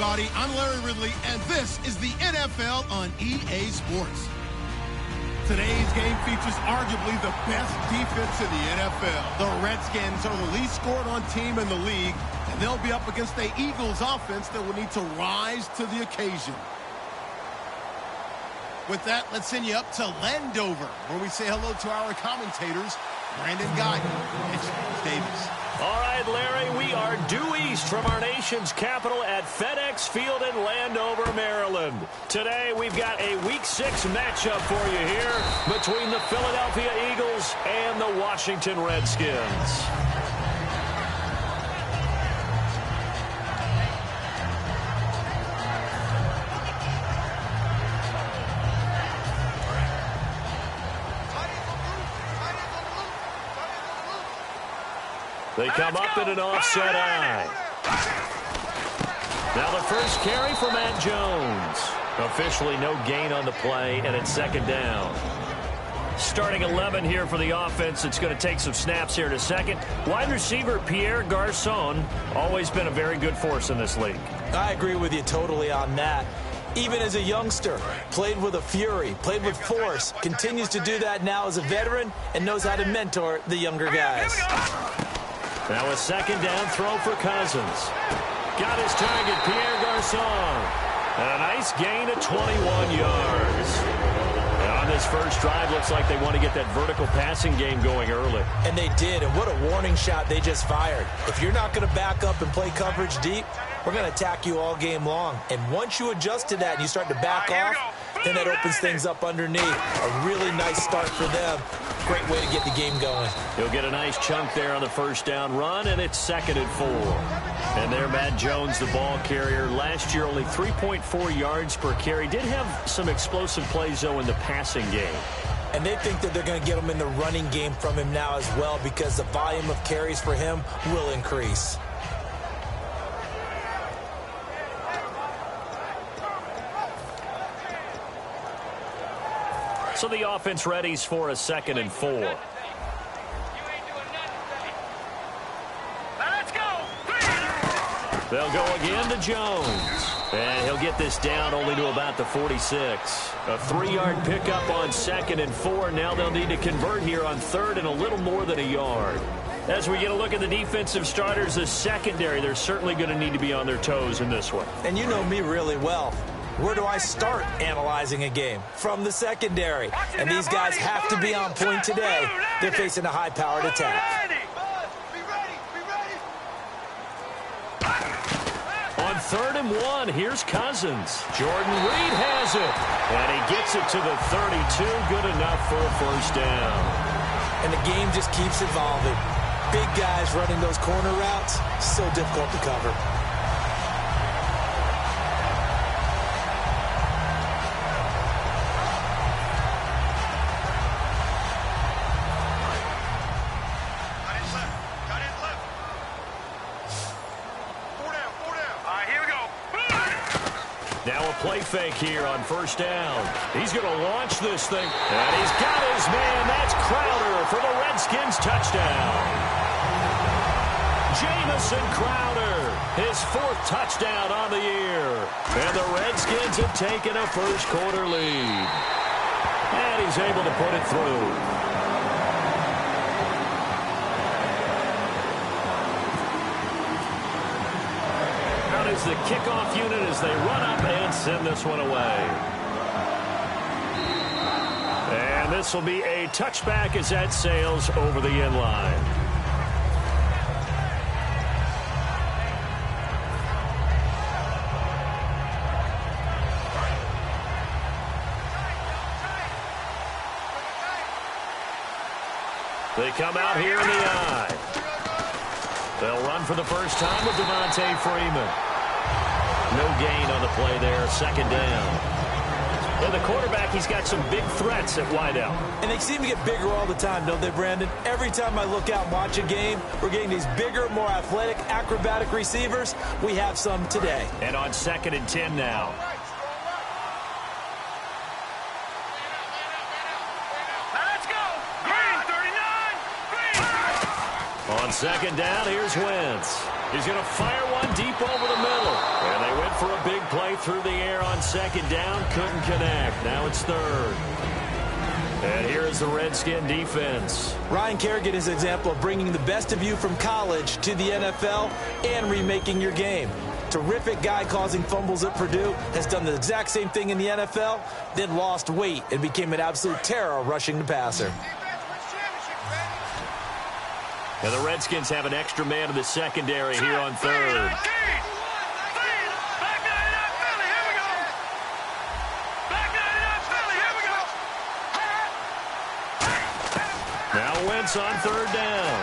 everybody. I'm Larry Ridley, and this is the NFL on EA Sports. Today's game features arguably the best defense in the NFL. The Redskins are the least scored on team in the league, and they'll be up against the Eagles offense that will need to rise to the occasion. With that, let's send you up to Landover, where we say hello to our commentators, Brandon Guyton and Mitch Davis. All right, Larry, we are due east from our nation's capital at FedEx Field in Landover, Maryland. Today, we've got a Week 6 matchup for you here between the Philadelphia Eagles and the Washington Redskins. They come up in an offset eye. Now the first carry for Matt Jones. Officially no gain on the play, and it's second down. Starting 11 here for the offense. It's going to take some snaps here in a second. Wide receiver Pierre Garçon, always been a very good force in this league. I agree with you totally on that. Even as a youngster, played with a fury, played with force, continues to do that now as a veteran, and knows how to mentor the younger guys. Now a second down throw for Cousins. Got his target, Pierre Garçon. And a nice gain of 21 yards. And on this first drive, looks like they want to get that vertical passing game going early. And they did, and what a warning shot they just fired. If you're not going to back up and play coverage deep, we're going to attack you all game long. And once you adjust to that and you start to back off, then that opens things up underneath. A really nice start for them. Great way to get the game going. He'll get a nice chunk there on the first down run, and it's 2nd and 4. And there, Matt Jones, the ball carrier. Last year, only 3.4 yards per carry. Did have some explosive plays, though, in the passing game. And they think that they're going to get him in the running game from him now as well, because the volume of carries for him will increase. So the offense readies for a 2nd and 4. Let's go. They'll go again to Jones. And he'll get this down only to about the 46. A 3-yard pickup on 2nd and 4. Now they'll need to convert here on 3rd and a little more than a yard. As we get a look at the defensive starters, the secondary, they're certainly going to need to be on their toes in this one. And you know me really well. Where do I start analyzing a game? From the secondary. And these guys have to be on point today. They're facing a high-powered attack. On 3rd and 1, here's Cousins. Jordan Reed has it. And he gets it to the 32. Good enough for a first down. And the game just keeps evolving. Big guys running those corner routes, so difficult to cover. Play fake here on first down. He's going to launch this thing. And he's got his man. That's Crowder for the Redskins touchdown. Jamison Crowder, his 4th touchdown on the year. And the Redskins have taken a first quarter lead. And he's able to put it through. Is the kickoff unit as they run up and send this one away. And this will be a touchback as that sails over the end line. They come out here in the eye. They'll run for the first time with Devontae Freeman. No gain on the play there, 2nd down. And the quarterback, he's got some big threats at wideout. And they seem to get bigger all the time, don't they, Brandon? Every time I look out and watch a game, we're getting these bigger, more athletic, acrobatic receivers. We have some today. And on 2nd and 10 now. On second down, here's Wentz. He's going to fire one deep over the middle. And they went for a big play through the air on second down. Couldn't connect. Now it's third. And here is the Redskin defense. Ryan Kerrigan is an example of bringing the best of you from college to the NFL and remaking your game. Terrific guy causing fumbles at Purdue, has done the exact same thing in the NFL, then lost weight and became an absolute terror rushing the passer. And the Redskins have an extra man in the secondary here on third. Now Wentz on third down.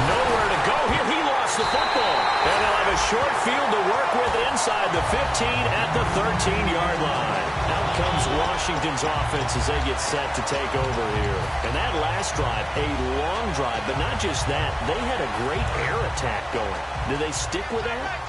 Nowhere to go here. He lost the football. And they'll have a short field to work with inside the 15 at the 13-yard line. Out comes Washington's offense as they get set to take over here. And that last drive, a long drive, but not just that. They had a great air attack going. Do they stick with that?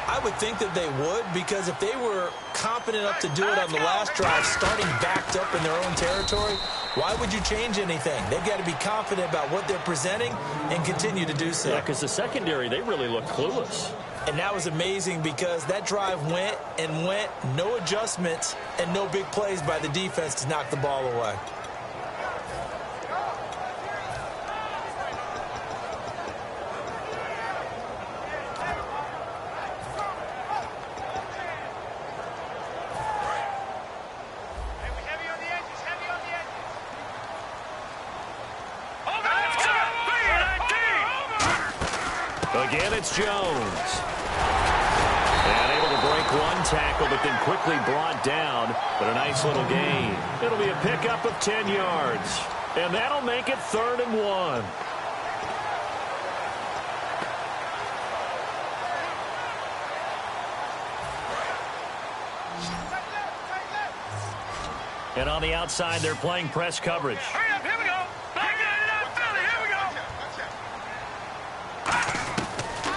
I would think that they would, because if they were confident enough to do it on the last drive, starting backed up in their own territory, why would you change anything? They've got to be confident about what they're presenting and continue to do so. Yeah, because the secondary, they really look clueless. And that was amazing because that drive went and went, no adjustments and no big plays by the defense to knock the ball away. Again, it's Jones. And able to break one tackle, but then quickly brought down. But a nice little gain. It'll be a pickup of 10 yards. And that'll make it 3rd and 1. And on the outside, they're playing press coverage. Hurry up, here we go. Back it up, Philly, here we go.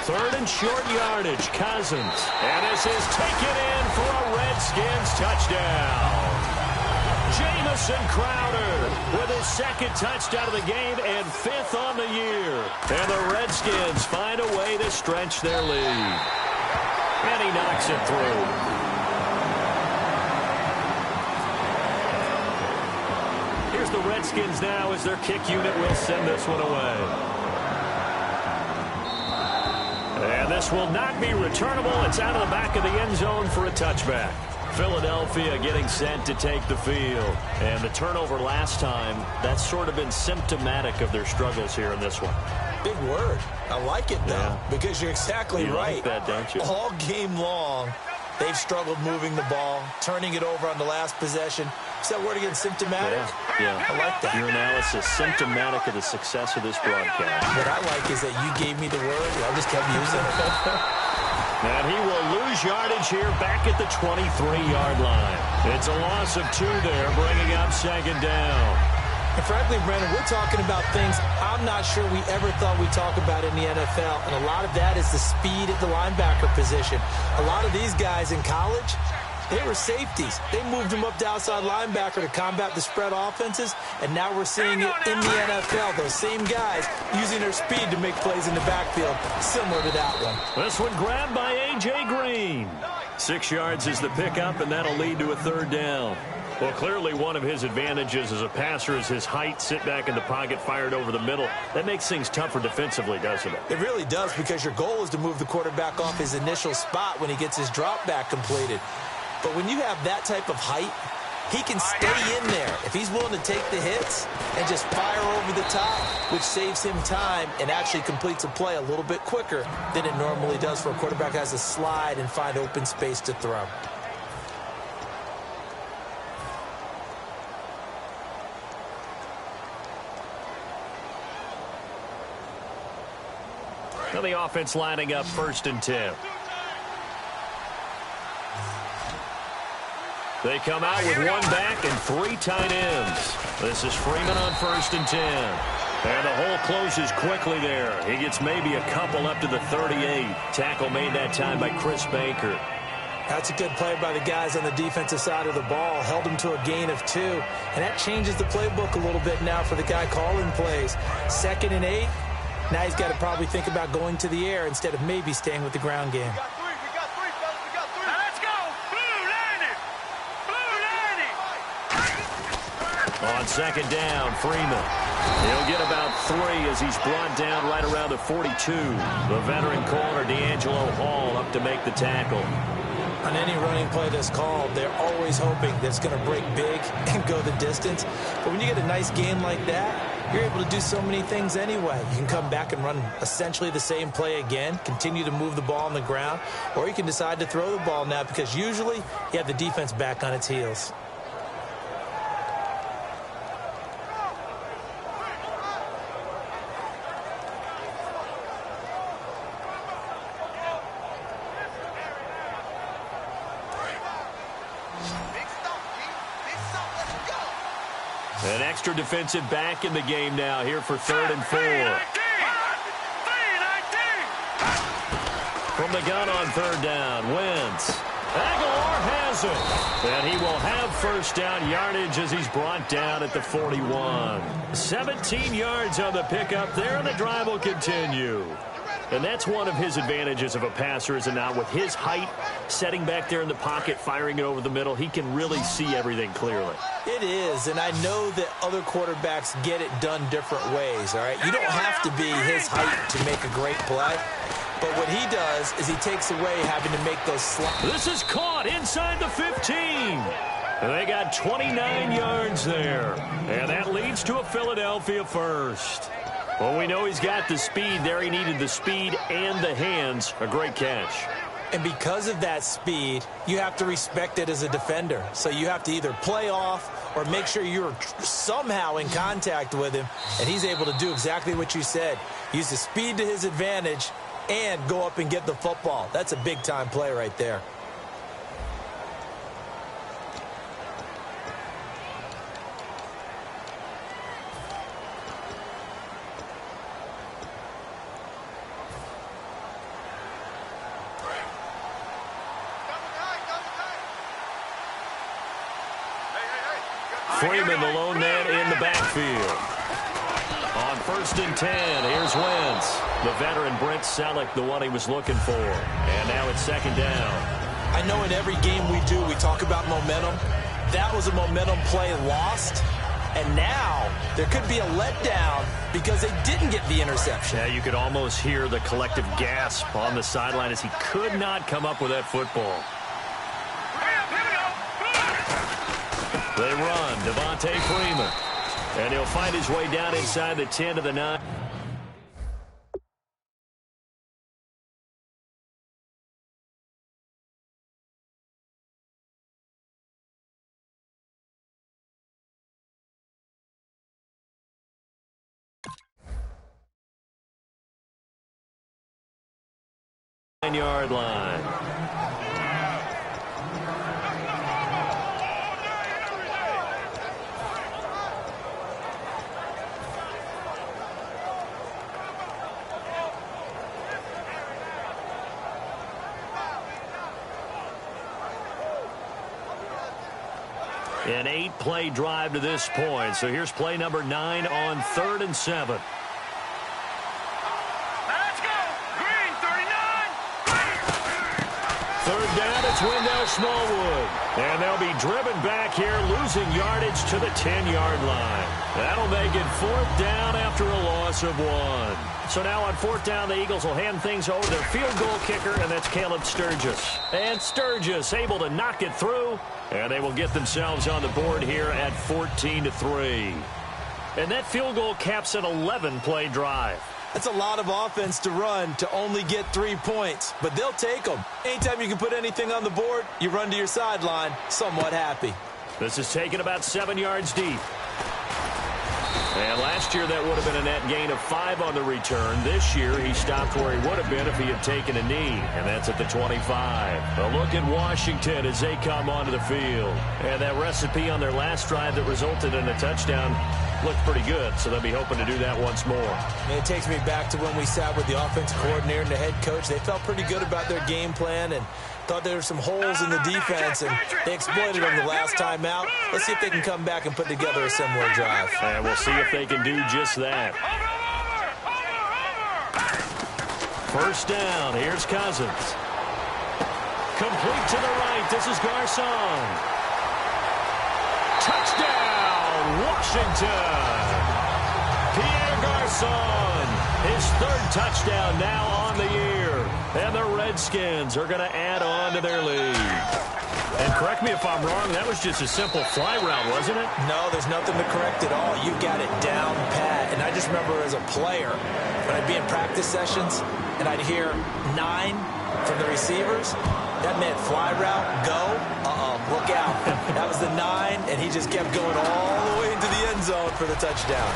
3rd and short yardage, Cousins. And this is taken in for a Redskins touchdown. Jamison Crowder with his 2nd touchdown of the game and 5th on the year. And the Redskins find a way to stretch their lead. And he knocks it through. Here's the Redskins now as their kick unit will send this one away. And this will not be returnable. It's out of the back of the end zone for a touchback. Philadelphia getting set to take the field. And the turnover last time, that's sort of been symptomatic of their struggles here in this one. Big word. I like it, though, because you're exactly right. You like that, don't you? All game long, they've struggled moving the ball, turning it over on the last possession. Is that word again, symptomatic? Yeah. I like that. Your analysis, symptomatic of the success of this broadcast. What I like is that you gave me the word, I just kept using it. And he will lose yardage here back at the 23-yard line. It's a loss of 2 there, bringing up 2nd down. And frankly, Brandon, we're talking about things I'm not sure we ever thought we'd talk about in the NFL. And a lot of that is the speed at the linebacker position. A lot of these guys in college, they were safeties. They moved them up to outside linebacker to combat the spread offenses, and now we're seeing it in the NFL. Those same guys using their speed to make plays in the backfield, similar to that one. This one grabbed by A.J. Green. 6 yards is the pickup, and that'll lead to a 3rd down. Well, clearly one of his advantages as a passer is his height, sit back in the pocket, fired over the middle. That makes things tougher defensively, doesn't it? It really does, because your goal is to move the quarterback off his initial spot when he gets his drop back completed. But when you have that type of height, he can stay in there if he's willing to take the hits and just fire over the top, which saves him time and actually completes a play a little bit quicker than it normally does for a quarterback who has to slide and find open space to throw. Now the offense lining up 1st and 10. They come out with 1 back and 3 tight ends. This is Freeman on 1st and 10. And the hole closes quickly there. He gets maybe a couple up to the 38. Tackle made that time by Chris Baker. That's a good play by the guys on the defensive side of the ball. Held him to a gain of 2. And that changes the playbook a little bit now for the guy calling plays. 2nd and 8. Now he's got to probably think about going to the air instead of maybe staying with the ground game. We got three, fellas. We got three. Now let's go. Blue 90. Blue 90. On second down, Freeman. He'll get about 3 as he's brought down right around the 42. The veteran corner, D'Angelo Hall, up to make the tackle. On any running play that's called, they're always hoping that it's going to break big and go the distance. But when you get a nice game like that, you're able to do so many things anyway. You can come back and run essentially the same play again, continue to move the ball on the ground, or you can decide to throw the ball now because usually you have the defense back on its heels. An extra defensive back in the game now here for 3rd and 4. From the gun on 3rd down, Wentz. Aguilar has it. And he will have first down yardage as he's brought down at the 41. 17 yards on the pickup there, and the drive will continue. And that's one of his advantages of a passer, is it not? With his height, setting back there in the pocket, firing it over the middle, he can really see everything clearly. It is, and I know that other quarterbacks get it done different ways, all right? You don't have to be his height to make a great play, but what he does is he takes away having to make those slides. This is caught inside the 15. And they got 29 yards there, and that leads to a Philadelphia first. Well, we know he's got the speed there. He needed the speed and the hands. A great catch. And because of that speed, you have to respect it as a defender. So you have to either play off or make sure you're somehow in contact with him. And he's able to do exactly what you said. Use the speed to his advantage and go up and get the football. That's a big-time play right there. Freeman, the lone man in the backfield. On 1st and 10, here's Wentz. The veteran Brent Selleck, the one he was looking for. And now it's 2nd down. I know in every game we do, we talk about momentum. That was a momentum play lost. And now there could be a letdown because they didn't get the interception. Yeah, you could almost hear the collective gasp on the sideline as he could not come up with that football. They run, Devontae Freeman. And he'll find his way down inside the 10 to the 9. Yard line. An 8-play drive to this point. So here's play number 9 on 3rd and 7. Let's go. Green 39. 3rd down, it's Wendell Smallwood. And they'll be driven back here, losing yardage to the 10-yard line. That'll make it 4th down after a loss of 1. So now on 4th down, the Eagles will hand things over to their field goal kicker, and that's Caleb Sturgis. And Sturgis able to knock it through, and they will get themselves on the board here at 14-3. And that field goal caps an 11-play drive. That's a lot of offense to run to only get 3 points, but they'll take them. Anytime you can put anything on the board, you run to your sideline somewhat happy. This is taken about 7 yards deep. And last year that would have been a net gain of 5 on the return. This year he stopped where he would have been if he had taken a knee, and that's at the 25. A look at Washington as they come onto the field. And that recipe on their last drive that resulted in a touchdown looked pretty good, so they'll be hoping to do that once more. And it takes me back to when we sat with the offensive coordinator and the head coach. They felt pretty good about their game plan and thought there were some holes in the defense, and they exploited them the last time out. Let's see if they can come back and put together a similar drive. And we'll see if they can do just that. First down. Here's Cousins. Complete to the right. This is Garcon. Touchdown, Washington. Pierre Garcon, his third touchdown now on the year. And the Redskins are going to add on to their lead. And correct me if I'm wrong, that was just a simple fly route, wasn't it? No, there's nothing to correct at all. You got it down pat. And I just remember as a player, when I'd be in practice sessions, and I'd hear 9 from the receivers, that meant fly route, go, look out. That was the 9, and he just kept going all the way into the end zone for the touchdown.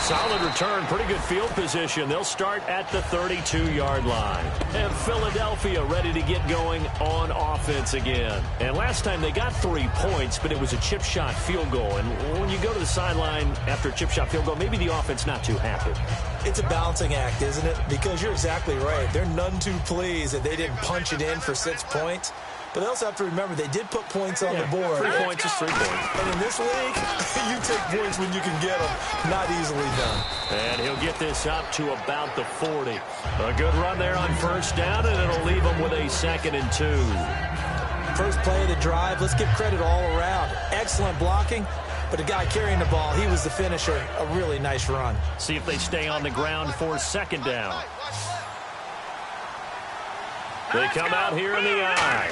Solid return, pretty good field position. They'll start at the 32-yard line. And Philadelphia ready to get going on offense again. And last time they got 3 points, but it was a chip shot field goal. And when you go to the sideline after a chip shot field goal, maybe the offense not too happy. It's a balancing act, isn't it? Because you're exactly right. They're none too pleased that they didn't punch it in for 6 points. But they also have to remember they did put points on the board. 3 points is 3 points. And in this league, you take points when you can get them. Not easily done. And he'll get this up to about the 40. A good run there on first down, and it'll leave him with a 2nd and 2. First play of the drive, let's give credit all around. Excellent blocking, but the guy carrying the ball, he was the finisher. A really nice run. See if they stay on the ground for 2nd down. They come out here in the eye.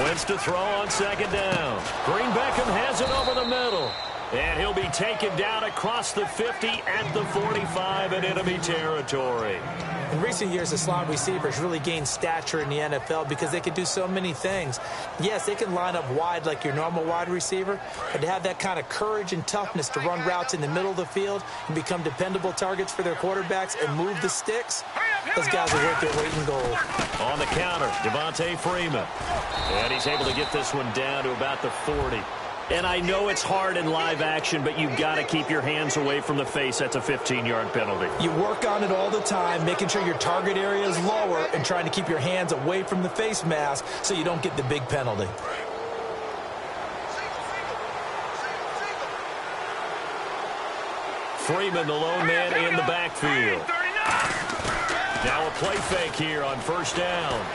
Wentz to throw on 2nd down. Green Beckham has it over the middle. And he'll be taken down across the 50 at the 45 in enemy territory. In recent years, the slot receivers really gained stature in the NFL because they can do so many things. Yes, they can line up wide like your normal wide receiver, but to have that kind of courage and toughness to run routes in the middle of the field and become dependable targets for their quarterbacks and move the sticks, those guys are worth their weight in gold. On the counter, Devontae Freeman. And he's able to get this one down to about the 40. And I know it's hard in live action, but you've got to keep your hands away from the face. That's a 15-yard penalty. You work on it all the time, making sure your target area is lower and trying to keep your hands away from the face mask so you don't get the big penalty. Freeman, the lone man in the backfield. Now a play fake here on first down.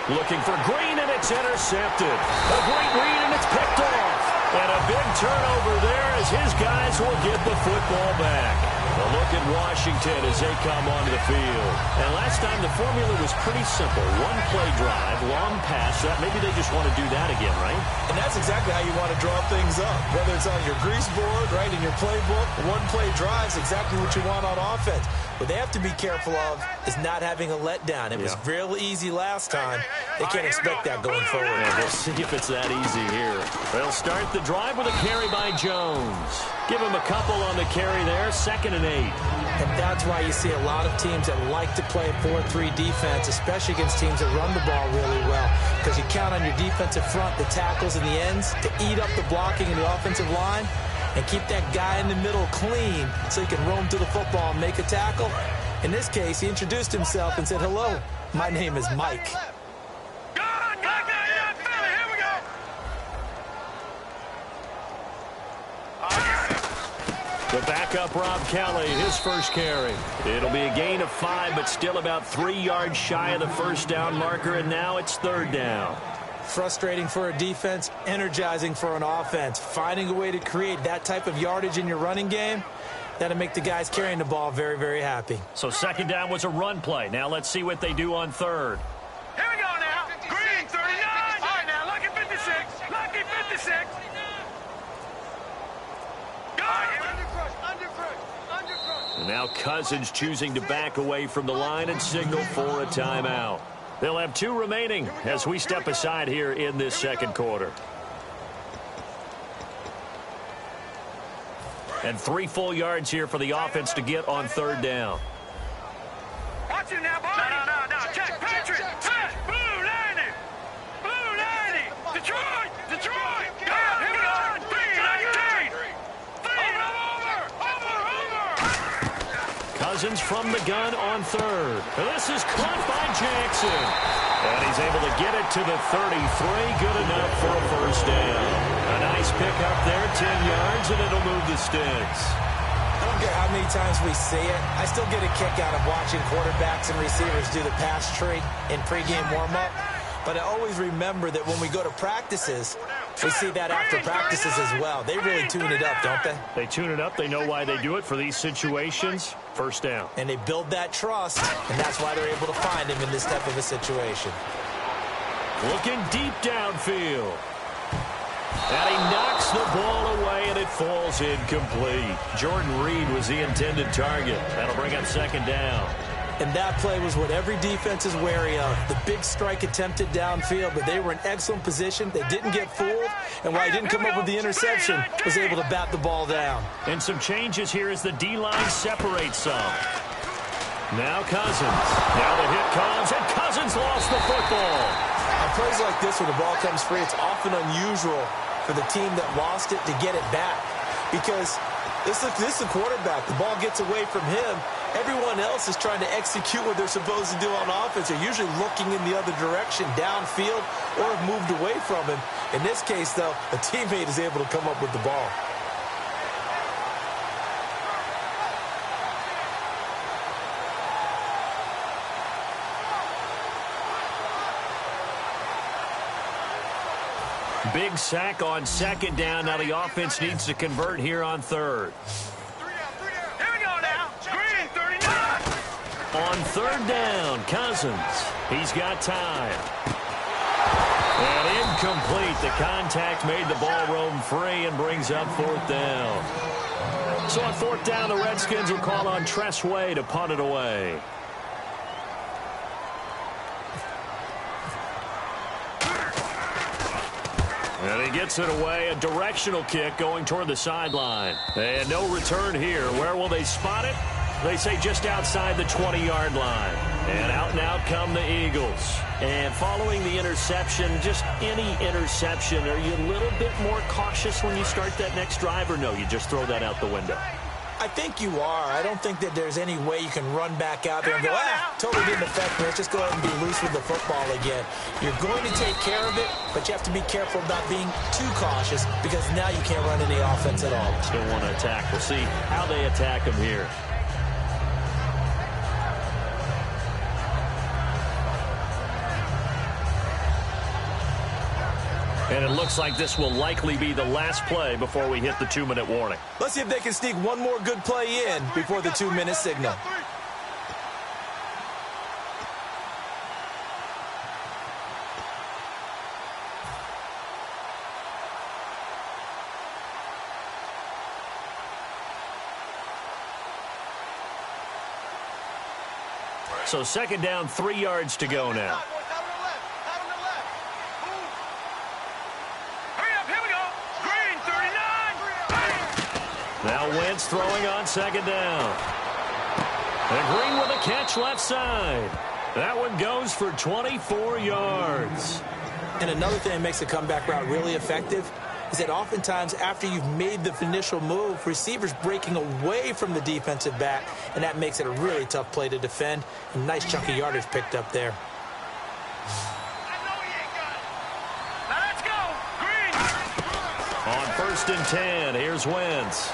Looking for Green, and it's intercepted. A great read, and it's picked off. And a big turnover there as his guys will get the football back. A look at Washington as they come onto the field. And last time the formula was pretty simple. One play drive, long pass. Maybe they just want to do that again, right? And that's exactly how you want to draw things up. Whether it's on your grease board, right, in your playbook, one play drive is exactly what you want on offense. What they have to be careful of is not having a letdown. It was real easy last time. They can't expect that going forward. Yeah, we'll see if it's that easy here. They'll start the drive with a carry by Jones. Give him a couple on the carry there, 2nd and 8. And that's why you see a lot of teams that like to play 4-3 defense, especially against teams that run the ball really well, because you count on your defensive front, the tackles and the ends, to eat up the blocking in the offensive line and keep that guy in the middle clean so he can roam to the football and make a tackle. In this case, he introduced himself and said, "Hello, my name is Mike." The backup Rob Kelly, his first carry. It'll be a gain of 5, but still about 3 yards shy of the first down marker, and now it's 3rd down. Frustrating for a defense, energizing for an offense. Finding a way to create that type of yardage in your running game, that'll make the guys carrying the ball very, very happy. So 2nd down was a run play. Now let's see what they do on 3rd. Here we go now. Green, 39. All right, now, lucky 56. Lucky 56. And now Cousins choosing to back away from the line and signal for a timeout. They'll have 2 remaining as we step aside here in this 2nd quarter. And 3 full yards here for the offense to get on 3rd down. Watch it now, boy. No. Check, Patrick. Hey, blue 90. Blue 90. Detroit. God, here we go. 319. Over. Cousins from the gun on 3rd. This is caught by Jackson. And he's able to get it to the 33. Good enough for a first down. A nice pick up there, 10 yards, and it'll move the sticks. don't care how many times we see it. I still get a kick out of watching quarterbacks and receivers do the pass tree in pregame warm-up. But I always remember that when we go to practices, we see that after practices as well. They really tune it up, don't they? They tune it up. They know why they do it for these situations. First down. And they build that trust, and that's why they're able to find him in this type of a situation. Looking deep downfield. And he knocks the ball away, and it falls incomplete. Jordan Reed was the intended target. That'll bring up second down. And that play was what every defense is wary of. The big strike attempted downfield, but they were in excellent position. They didn't get fooled, and while he didn't come up with the interception, was able to bat the ball down. And some changes here as the D-line separates some. Now Cousins. Now the hit comes, and Cousins lost the football. On plays like this, when the ball comes free, it's often unusual for the team that lost it to get it back. Because this is a quarterback. The ball gets away from him. Everyone else is trying to execute what they're supposed to do on offense. They're usually looking in the other direction, downfield, or have moved away from him. In this case, though, a teammate is able to come up with the ball. Big sack on second down. Now the offense needs to convert here on third. Here we go now. Green, 39. On third down, Cousins. He's got time. And incomplete. The contact made the ball roam free and brings up fourth down. So on fourth down, the Redskins will call on Tress Way to punt it away. And he gets it away, a directional kick going toward the sideline. And no return here. Where will they spot it? They say just outside the 20-yard line. And out come the Eagles. And following the interception, just any interception, are you a little bit more cautious when you start that next drive, or no, you just throw that out the window? I think you are. I don't think that there's any way you can run back out there and go, totally didn't affect me. Let's just go ahead and be loose with the football again. You're going to take care of it, but you have to be careful about being too cautious because now you can't run any offense at all. Still want to attack. We'll see how they attack him here. And it looks like this will likely be the last play before we hit the 2-minute warning. Let's see if they can sneak one more good play in before the 2-minute signal. So second down, 3 yards to go now. Now Wentz throwing on second down. And Green with a catch left side. That one goes for 24 yards. And another thing that makes the comeback route really effective is that oftentimes after you've made the initial move, receivers breaking away from the defensive back, and that makes it a really tough play to defend. A nice chunk of yardage picked up there. Now let's go. Green. On 1st and 10, here's Wentz.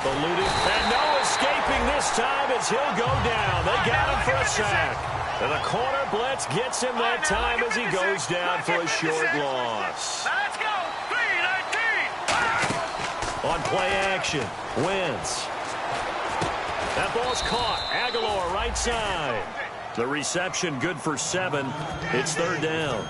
Eluding, and no escaping this time as he'll go down. They got him for a sack. And the corner blitz gets him that time as he goes down for a short loss. Now let's go. 3-19. On play action, Wentz. That ball's caught. Aguilar right side. The reception good for 7. It's third down.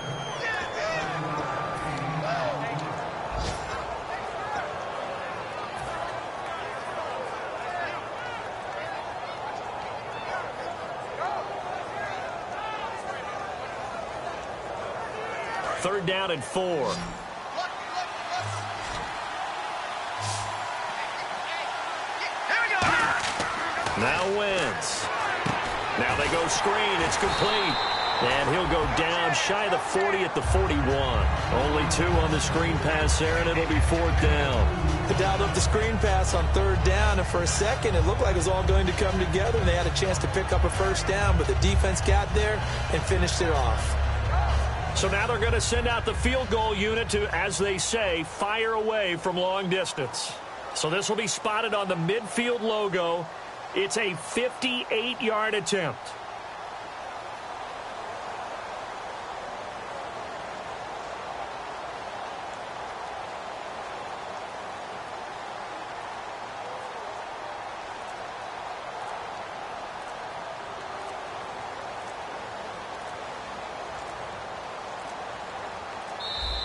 Third down and 4. Now Wentz. Now they go screen. It's complete. And he'll go down shy of the 40 at the 41. Only 2 on the screen pass there, and it'll be fourth down. They dialed up the screen pass on third down, and for a second it looked like it was all going to come together, and they had a chance to pick up a first down, but the defense got there and finished it off. So now they're going to send out the field goal unit to, as they say, fire away from long distance. So this will be spotted on the midfield logo. It's a 58-yard attempt.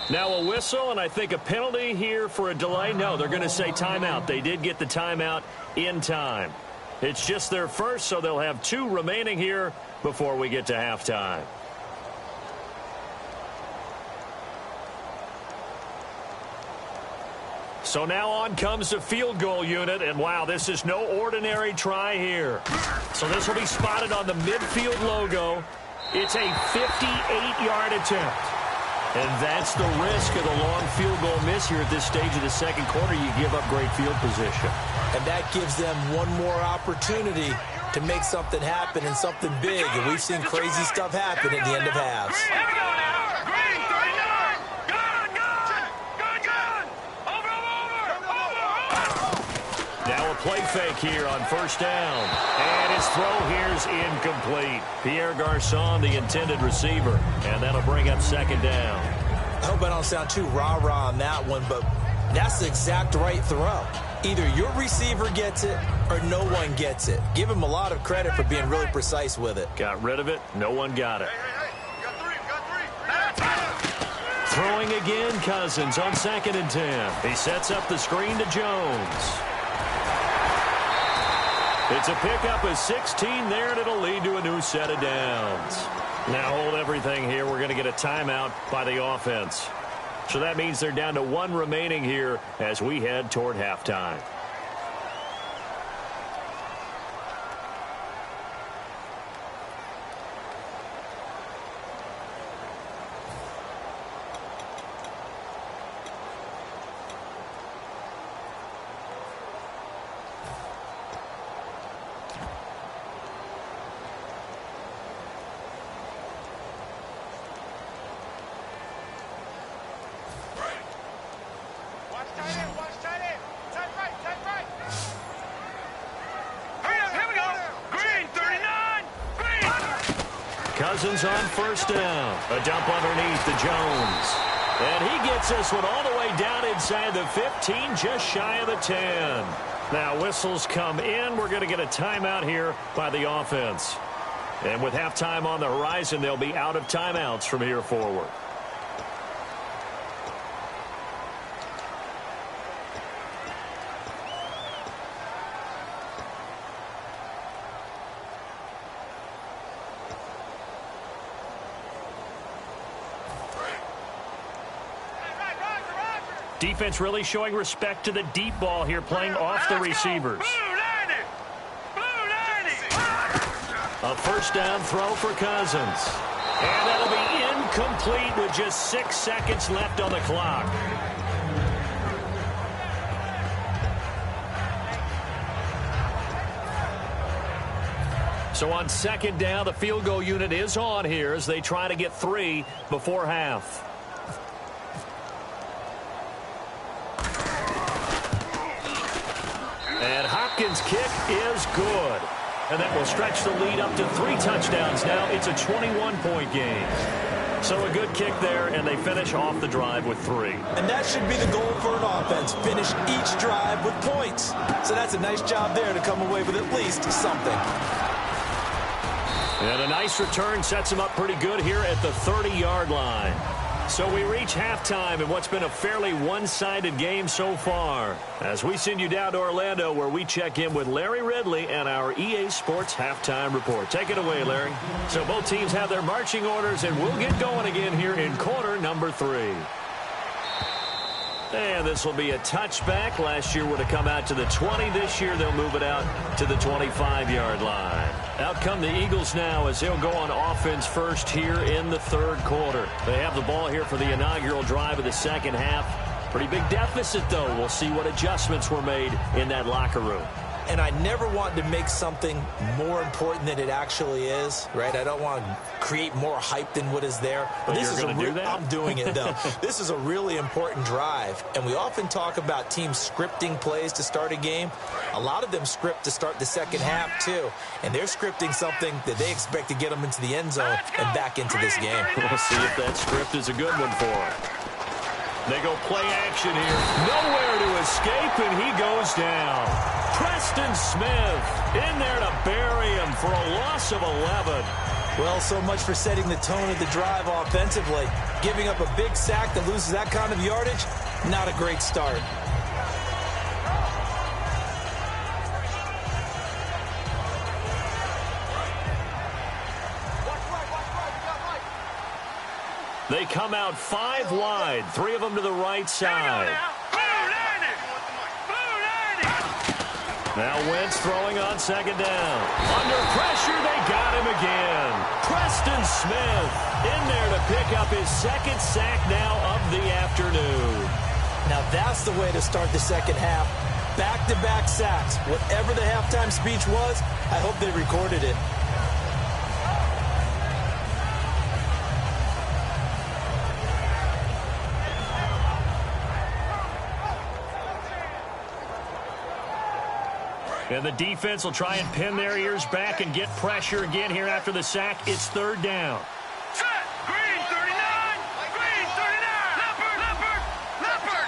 Now a whistle, and I think a penalty here for a delay. No, they're going to say timeout. They did get the timeout in time. It's just their first, so they'll have 2 remaining here before we get to halftime. So now on comes the field goal unit, and wow, this is no ordinary try here. So this will be spotted on the midfield logo. It's a 58-yard attempt. And that's the risk of the long field goal miss here at this stage of the second quarter. You give up great field position. And that gives them one more opportunity to make something happen and something big. And we've seen crazy stuff happen at the end of halves. Here we go now. Green, 39. Gun. Over. Now a play fake here on first down. And his throw here's incomplete. Pierre Garçon, the intended receiver. And that'll bring up second down. I hope I don't sound too rah-rah on that one, but that's the exact right throw. Either your receiver gets it or no one gets it. Give him a lot of credit for being really precise with it. Got rid of it. No one got it. Throwing again, Cousins on 2nd and 10. He sets up the screen to Jones. It's a pickup of 16 there, and it'll lead to a new set of downs. Now hold everything here. We're going to get a timeout by the offense. So that means they're down to 1 remaining here as we head toward halftime. Cousins on first down. A dump underneath to Jones. And he gets this one all the way down inside the 15, just shy of the 10. Now whistles come in. We're going to get a timeout here by the offense. And with halftime on the horizon, they'll be out of timeouts from here forward. Defense really showing respect to the deep ball here, playing off the receivers. A first down throw for Cousins. And that'll be incomplete with just 6 seconds left on the clock. So on second down, the field goal unit is on here as they try to get 3 before half. And Hopkins' kick is good. And that will stretch the lead up to 3 touchdowns now. It's a 21-point game. So a good kick there, and they finish off the drive with 3. And that should be the goal for an offense. Finish each drive with points. So that's a nice job there to come away with at least something. And a nice return sets him up pretty good here at the 30-yard line. So we reach halftime in what's been a fairly one-sided game so far, as we send you down to Orlando where we check in with Larry Ridley and our EA Sports Halftime Report. Take it away, Larry. So both teams have their marching orders, and we'll get going again here in quarter number 3. And this will be a touchback. Last year would have come out to the 20. This year they'll move it out to the 25-yard line. Out come the Eagles now as they'll go on offense first here in the 3rd quarter. They have the ball here for the inaugural drive of the second half. Pretty big deficit, though. We'll see what adjustments were made in that locker room. and I never want to make something more important than it actually is, right? I don't want to create more hype than what is there. But this is do that? I'm doing it, though. This is a really important drive, and we often talk about teams scripting plays to start a game. A lot of them script to start the second half, too, and they're scripting something that they expect to get them into the end zone and back into this game. We'll see if that script is a good one for them. They go play action here. Nowhere to escape, and he goes down. Preston Smith in there to bury him for a loss of 11. Well, so much for setting the tone of the drive offensively. Giving up a big sack that loses that kind of yardage, not a great start. They come out 5 wide, 3 of them to the right side. Now Wentz throwing on second down. Under pressure, they got him again. Preston Smith in there to pick up his second sack now of the afternoon. Now that's the way to start the second half. Back-to-back sacks. Whatever the halftime speech was, I hope they recorded it. And the defense will try and pin their ears back and get pressure again here after the sack. It's third down. Set! Green 39! Green 39! Leopard! Leopard! Leopard!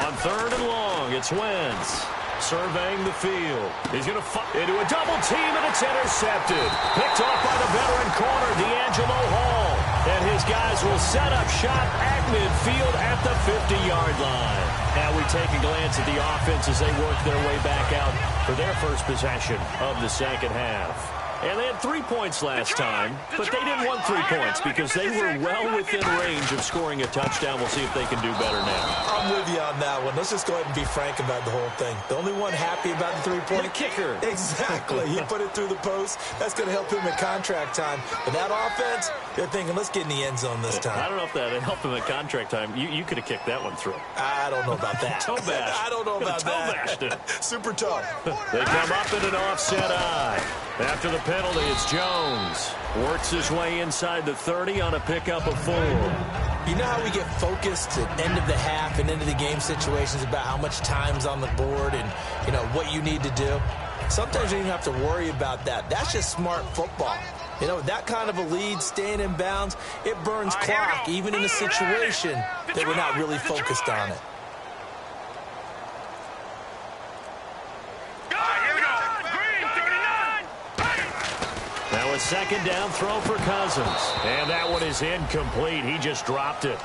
On third and long, it's Wentz surveying the field. He's going to fight into a double team, and it's intercepted. Picked off by the veteran corner, D'Angelo Hall. And his guys will set up shop at midfield at the 50-yard line. Now we take a glance at the offense as they work their way back out for their first possession of the second half. And they had 3 points last time, but they didn't want 3 points because they were well within range of scoring a touchdown. We'll see if they can do better now. I'm with you on that one. Let's just go ahead and be frank about the whole thing. The only one happy about the 3-point kicker. Exactly. He put it through the post. That's going to help him at contract time. But that offense, they're thinking, let's get in the end zone this time. I don't know if that helped him at contract time. You could have kicked that one through. I don't know about that. Toe bash. I don't know about that. Super tough. They come up in an offset eye. After the penalty, it's Jones. Works his way inside the 30 on a pickup of 4. You know how we get focused at end of the half and end of the game situations about how much time's on the board and, you know, what you need to do? Sometimes you don't even have to worry about that. That's just smart football. You know, that kind of a lead, staying in bounds, it burns clock, even in a situation that we're not really focused on it. Now a second down throw for Cousins. And that one is incomplete. He just dropped it.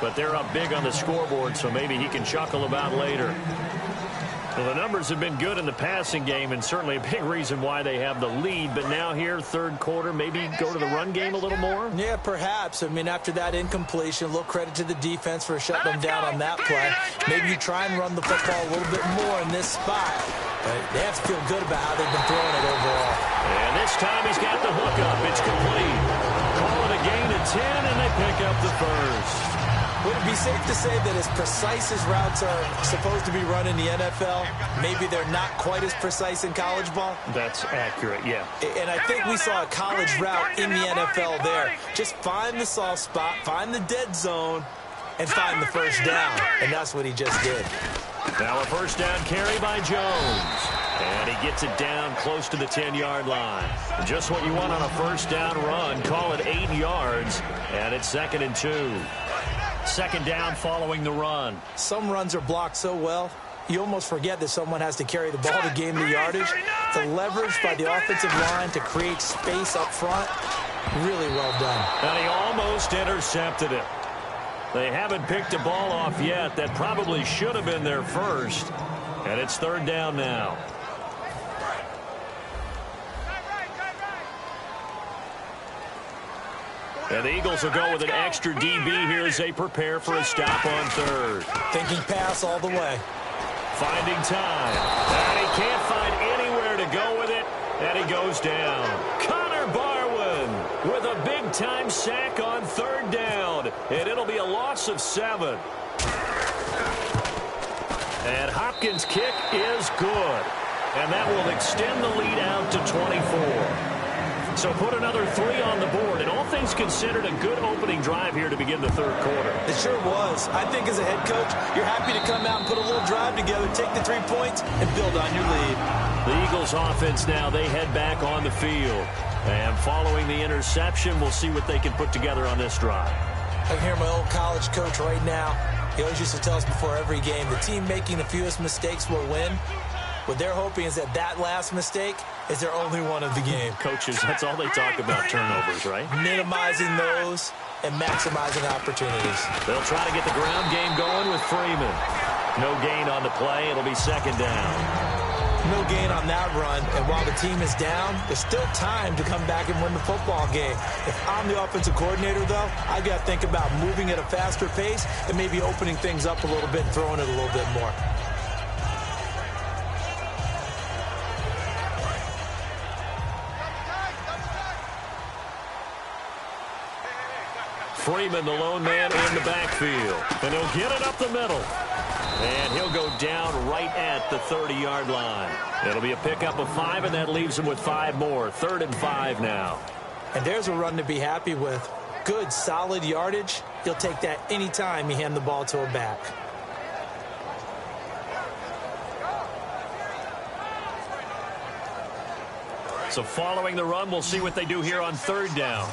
But they're up big on the scoreboard, so maybe he can chuckle about later. Well, the numbers have been good in the passing game, and certainly a big reason why they have the lead. But now here, third quarter, maybe go to the run game a little more? Yeah, perhaps. I mean, after that incompletion, a little credit to the defense for shutting them down on that play. Maybe you try and run the football a little bit more in this spot. But they have to feel good about how they've been throwing it overall. And this time he's got the hookup. It's complete. Call it a gain of 10, and they pick up the first. Would it be safe to say that as precise as routes are supposed to be run in the NFL, maybe they're not quite as precise in college ball? That's accurate, yeah. And I think we saw a college route in the NFL there. Just find the soft spot, find the dead zone, and find the first down. And that's what he just did. Now a first down carry by Jones. And he gets it down close to the 10-yard line. Just what you want on a first down run. Call it 8 yards. And it's 2nd and 2. Second down following the run. Some runs are blocked so well, you almost forget that someone has to carry the ball to gain the yardage. The leverage by the offensive line to create space up front, really well done. And he almost intercepted it. They haven't picked a ball off yet. That probably should have been their first. And it's third down now. And the Eagles will go with an extra DB here as they prepare for a stop on third. Thinking pass all the way. Finding time. And he can't find anywhere to go with it. And he goes down. Connor Barwin with a big-time sack on third down. And it'll be a loss of 7. And Hopkins' kick is good. And that will extend the lead out to 24. So put another 3 on the board, and all things considered, a good opening drive here to begin the third quarter. It sure was. I think as a head coach, you're happy to come out and put a little drive together, take the 3 points, and build on your lead. The Eagles offense now, they head back on the field. And following the interception, we'll see what they can put together on this drive. I can hear my old college coach right now. He always used to tell us before every game, the team making the fewest mistakes will win. What they're hoping is that last mistake is their only one of the game. Coaches, that's all they talk about, turnovers, right? Minimizing those and maximizing opportunities. They'll try to get the ground game going with Freeman. No gain on the play. It'll be second down. No gain on that run, and while the team is down, there's still time to come back and win the football game. If I'm the offensive coordinator, though, I've got to think about moving at a faster pace and maybe opening things up a little bit and throwing it a little bit more. Freeman, the lone man in the backfield. And he'll get it up the middle. And he'll go down right at the 30-yard line. It'll be a pickup of 5, and that leaves him with 5 more. 3rd and 5 now. And there's a run to be happy with. Good, solid yardage. He'll take that any time you hand the ball to a back. So following the run, we'll see what they do here on 3rd down.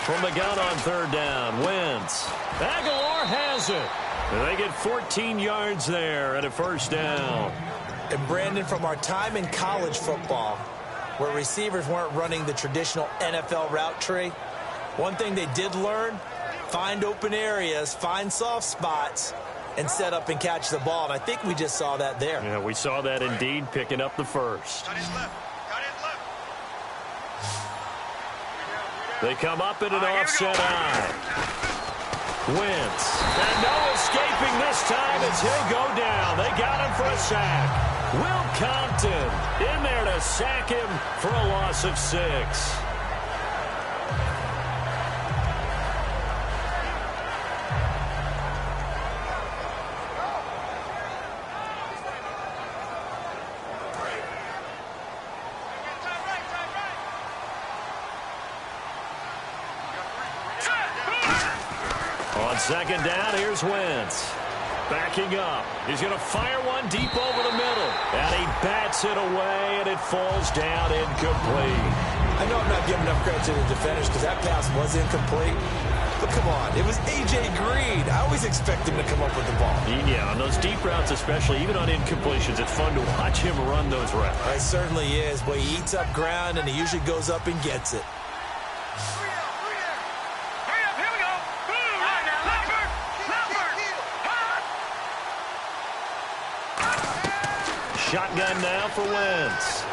From the gun on 3rd down, Wentz. Aguilar has it. And they get 14 yards there at a 1st down. And Brandon, from our time in college football, where receivers weren't running the traditional NFL route tree, one thing they did learn, find open areas, find soft spots, and set up and catch the ball. And I think we just saw that there. Yeah, we saw that indeed, picking up the 1st. They come up in an offset eye. Wentz. And no escaping this time as he'll go down. They got him for a sack. Will Compton in there to sack him for a loss of 6. On 2nd down, here's Wentz. Backing up. He's going to fire one deep over the middle. And he bats it away, and it falls down incomplete. I know I'm not giving enough credit to the defenders because that pass was incomplete. But come on, it was A.J. Green. I always expect him to come up with the ball. Yeah, on those deep routes especially, even on incompletions, it's fun to watch him run those routes. It certainly is, but he eats up ground, and he usually goes up and gets it. Shotgun now for Wentz.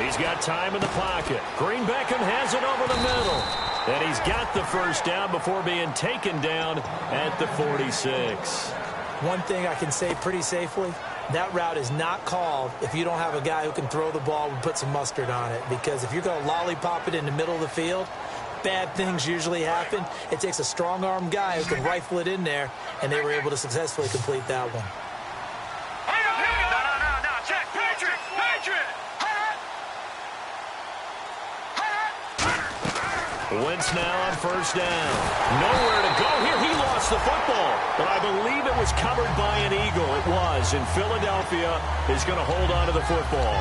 He's got time in the pocket. Green Beckham has it over the middle. And he's got the 1st down before being taken down at the 46. One thing I can say pretty safely, that route is not called if you don't have a guy who can throw the ball and put some mustard on it. Because if you're going to lollipop it in the middle of the field, bad things usually happen. It takes a strong-arm guy who can rifle it in there, and they were able to successfully complete that one. Wentz now on 1st down. Nowhere to go here. He lost the football, but I believe it was covered by an Eagle. It was, and Philadelphia is going to hold on to the football.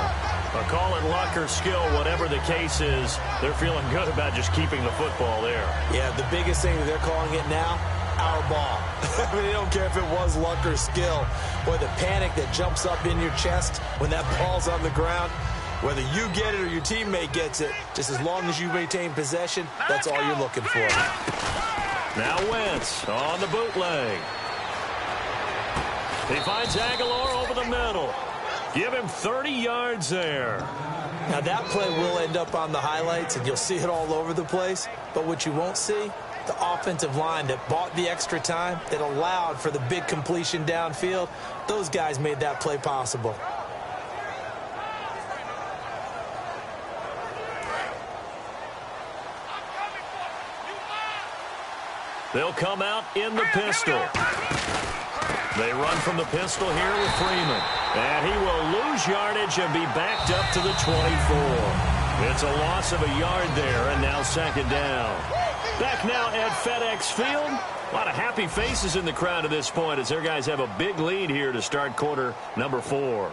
Call it luck or skill, whatever the case is, they're feeling good about just keeping the football there. Yeah, the biggest thing that they're calling it now, our ball. I mean, they don't care if it was luck or skill. Boy, the panic that jumps up in your chest when that ball's on the ground, whether you get it or your teammate gets it, just as long as you maintain possession, that's all you're looking for. Now Wentz on the bootleg. He finds Aguilar over the middle. Give him 30 yards there. Now that play will end up on the highlights, and you'll see it all over the place. But what you won't see, the offensive line that bought the extra time, that allowed for the big completion downfield, those guys made that play possible. They'll come out in the pistol. They run from the pistol here with Freeman. And he will lose yardage and be backed up to the 24. It's a loss of a yard there, and now second down. Back now at FedEx Field. A lot of happy faces in the crowd at this point as their guys have a big lead here to start quarter number 4.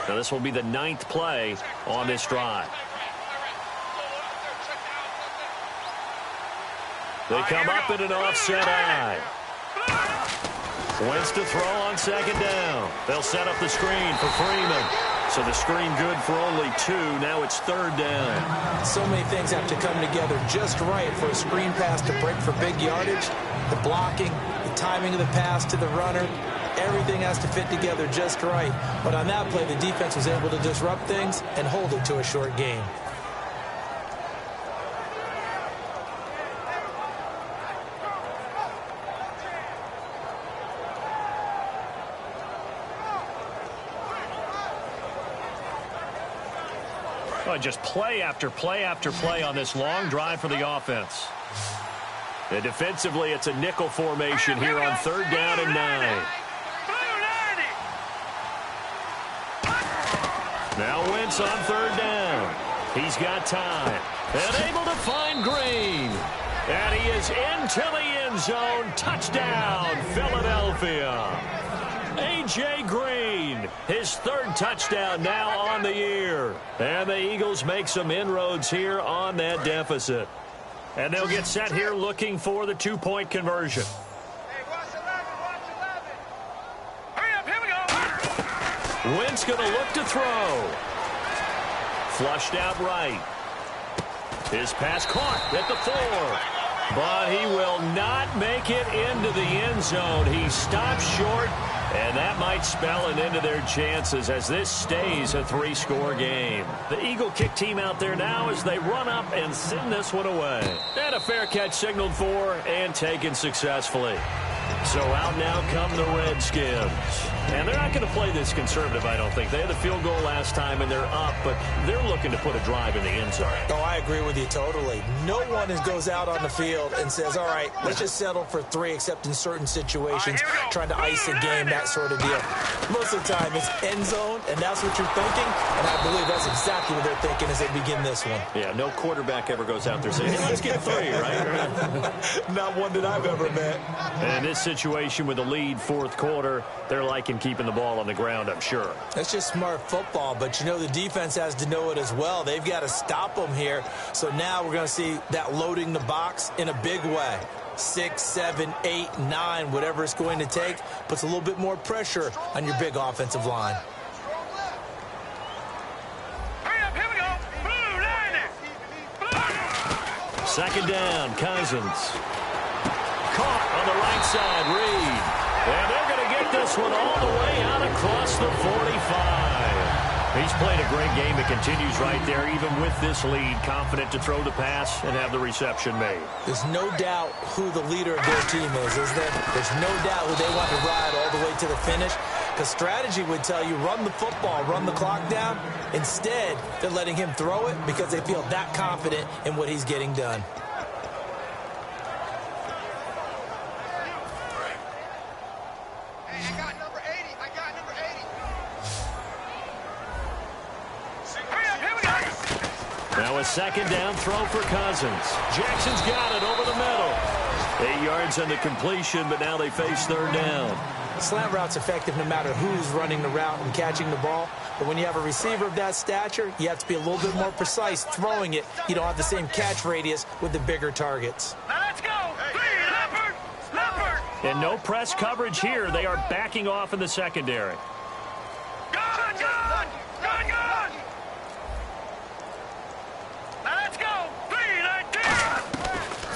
Now this will be the 9th play on this drive. They come up in an offset eye. Wentz to throw on second down. They'll set up the screen for Freeman. So the screen good for only 2. Now it's third down. So many things have to come together just right for a screen pass to break for big yardage. The blocking, the timing of the pass to the runner. Everything has to fit together just right. But on that play, the defense was able to disrupt things and hold it to a short game. Just play after play after play on this long drive for the offense. And defensively, it's a nickel formation here on third down and 9. Now Wentz on third down. He's got time. And able to find Green. And he is into the end zone. Touchdown, Philadelphia. A.J. Green, his 3rd touchdown now on the year. And the Eagles make some inroads here on that deficit. And they'll get set here looking for the 2-point conversion. Hey, watch 11. Hurry up, here we go. Wentz going to look to throw. Flushed out right. His pass caught at the 4. But he will not make it into the end zone. He stops short. And that might spell an end to their chances as this stays a 3-score game. The Eagle kick team out there now as they run up and send this one away. And a fair catch signaled for and taken successfully. So out now come the Redskins. And they're not going to play this conservative, I don't think. They had the field goal last time, and they're up, but they're looking to put a drive in the end zone. Oh, I agree with you totally. No one goes out on the field and says, all right, let's just settle for 3, except in certain situations, trying to ice a game, that sort of deal. Most of the time, it's end zone, and that's what you're thinking, and I believe that's exactly what they're thinking as they begin this one. Yeah, no quarterback ever goes out there saying, hey, let's get 3, right? Not one that I've ever met. And in this situation with the lead 4th quarter, they're liking keeping the ball on the ground, I'm sure. That's just smart football, but you know the defense has to know it as well. They've got to stop them here. So now we're going to see that loading the box in a big way. 6, 7, 8, 9, whatever it's going to take, puts a little bit more pressure on your big offensive line. Hurry up, here we go. Blue 90. Second down, Cousins. Caught on the right side, Reed. And they're going to get this one all the way out across the 45. He's played a great game. It continues right there, even with this lead. Confident to throw the pass and have the reception made. There's no doubt who the leader of their team is there? There's no doubt who they want to ride all the way to the finish. Because strategy would tell you, run the football, run the clock down. Instead, they're letting him throw it because they feel that confident in what he's getting done. Now a second down throw for Cousins. Jackson's got it over the middle. 8 yards on the completion, but now they face third down. Slant route's effective no matter who's running the route and catching the ball. But when you have a receiver of that stature, you have to be a little bit more precise throwing it. You don't have the same catch radius with the bigger targets. Now let's go. Leopard. And no press coverage here. They are backing off in the secondary. Gun. Let's go. 3-19.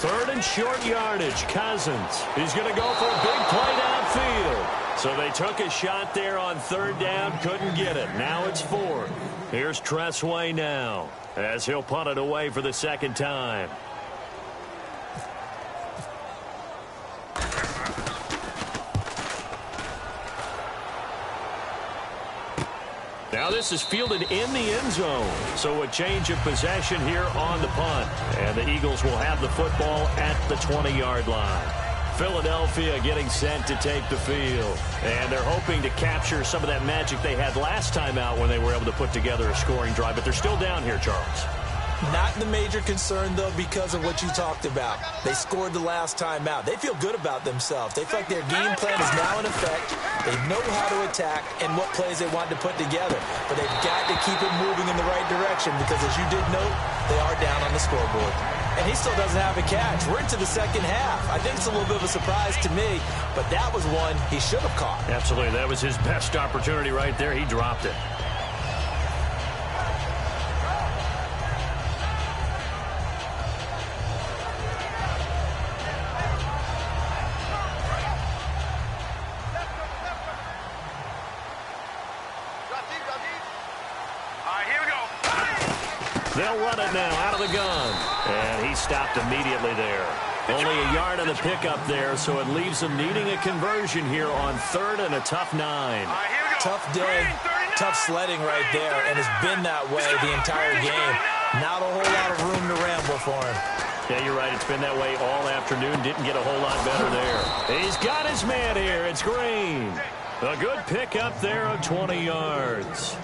3rd and short yardage. Cousins. He's going to go for a big play downfield. So they took a shot there on 3rd down. Couldn't get it. Now it's 4th. Here's Tressway now as he'll punt it away for the 2nd time. Now this is fielded in the end zone. So a change of possession here on the punt. And the Eagles will have the football at the 20-yard line. Philadelphia getting set to take the field. And they're hoping to capture some of that magic they had last time out when they were able to put together a scoring drive. But they're still down here, Charles. Not the major concern, though, because of what you talked about. They scored the last time out. They feel good about themselves. They feel like their game plan is now in effect. They know how to attack and what plays they want to put together. But they've got to keep it moving in the right direction because, as you did note, they are down on the scoreboard. And he still doesn't have a catch. We're into the second half. I think it's a little bit of a surprise to me, but that was one he should have caught. Absolutely. That was his best opportunity right there. He dropped it. They'll run it now out of the gun. And he stopped immediately there. Only a yard on the pickup there, so it leaves them needing a conversion here on 3rd and a tough 9. Tough day, tough sledding right there, and it's been that way the entire game. Not a whole lot of room to ramble for him. Yeah, you're right. It's been that way all afternoon. Didn't get a whole lot better there. He's got his man here. It's Green. A good pickup there of 20 yards.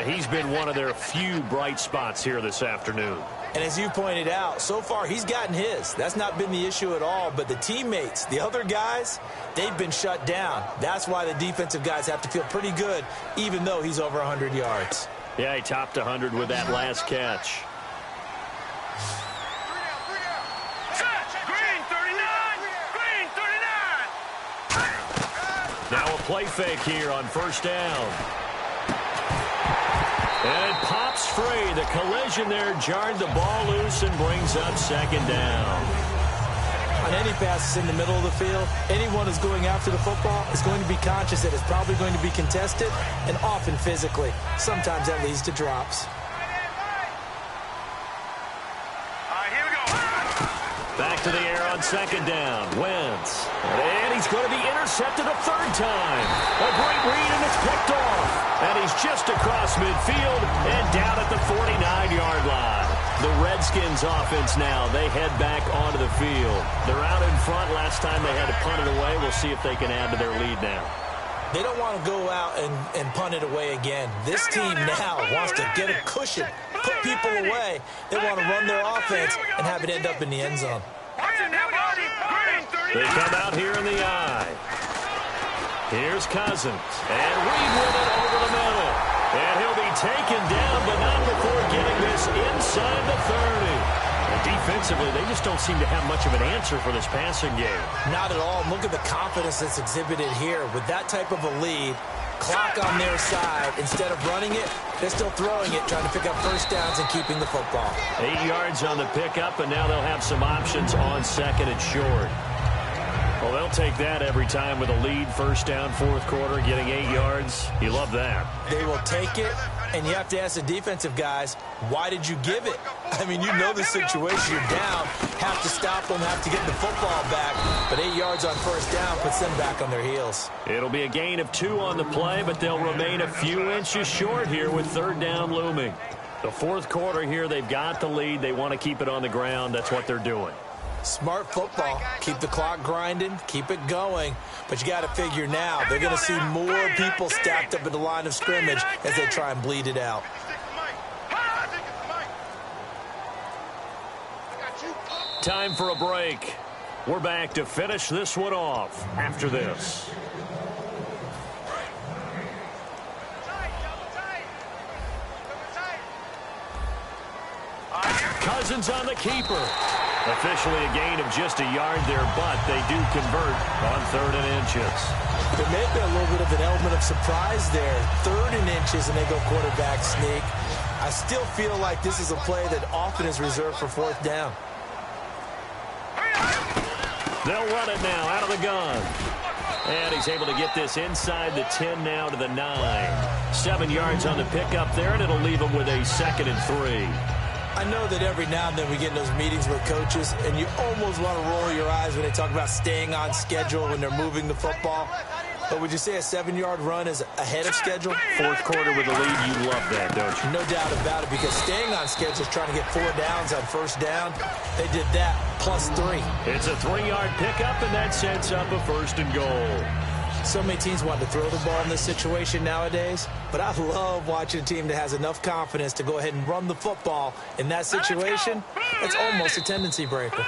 He's been one of their few bright spots here this afternoon. And as you pointed out, so far he's gotten his. That's not been the issue at all. But the teammates, the other guys, they've been shut down. That's why the defensive guys have to feel pretty good, even though he's over 100 yards. Yeah, he topped 100 with that last catch. Now a play fake here on 1st down. And it pops free. The collision there jarred the ball loose and brings up 2nd down. On any passes in the middle of the field, anyone who's going after the football is going to be conscious that it's probably going to be contested and often physically. Sometimes that leads to drops. Back to the air on 2nd down. Wentz. And he's going to be intercepted a 3rd time. A great read, and it's picked off. And he's just across midfield and down at the 49-yard line. The Redskins offense now, they head back onto the field. They're out in front. Last time they had to punt it away. We'll see if they can add to their lead now. They don't want to go out and punt it away again. This team now wants to get a cushion, put people away. They want to run their offense and have it end up in the end zone. They come out here in the eye. Here's Cousins. And Reed with it over the middle. And he'll be taken down, but not before getting this inside the 30. Defensively, they just don't seem to have much of an answer for this passing game. Not at all. Look at the confidence that's exhibited here. With that type of a lead, clock on their side, instead of running it, they're still throwing it, trying to pick up 1st downs and keeping the football. 8 yards on the pickup, and now they'll have some options on 2nd and short. Well, they'll take that every time with a lead, 1st down, 4th quarter, getting 8 yards. You love that. They will take it, and you have to ask the defensive guys, why did you give it? I mean, you know the situation. You're down, have to stop them, have to get the football back. But 8 yards on 1st down puts them back on their heels. It'll be a gain of 2 on the play, but they'll remain a few inches short here with 3rd down looming. The 4th quarter here, they've got the lead. They want to keep it on the ground. That's what they're doing. Smart football. Keep the clock grinding. Keep it going. But you got to figure now, they're going to see more people stacked up at the line of scrimmage as they try and bleed it out. Time for a break. We're back to finish this one off after this. Cousins on the keeper. Officially a gain of just a yard there, but they do convert on 3rd and inches. There may be a little bit of an element of surprise there. 3rd and inches, and they go quarterback sneak. I still feel like this is a play that often is reserved for 4th down. They'll run it now out of the gun. And he's able to get this inside the 10 now to the 9. 7 yards on the pickup there, and it'll leave him with a 2nd and 3. I know that every now and then we get in those meetings with coaches, and you almost want to roll your eyes when they talk about staying on schedule when they're moving the football. But would you say a 7-yard run is ahead of schedule? Fourth quarter with the lead, you love that, don't you? No doubt about it, because staying on schedule is trying to get 4 downs on first down. They did that, plus 3. It's a 3-yard pickup, and that sets up a 1st and goal. So many teams want to throw the ball in this situation nowadays, but I love watching a team that has enough confidence to go ahead and run the football. In that situation, that's almost a tendency breaker.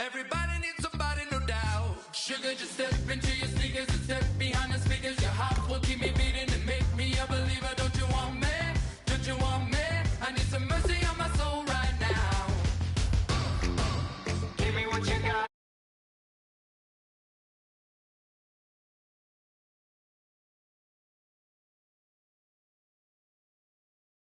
Everybody needs somebody, no doubt. Sugar, just step into your sneakers and step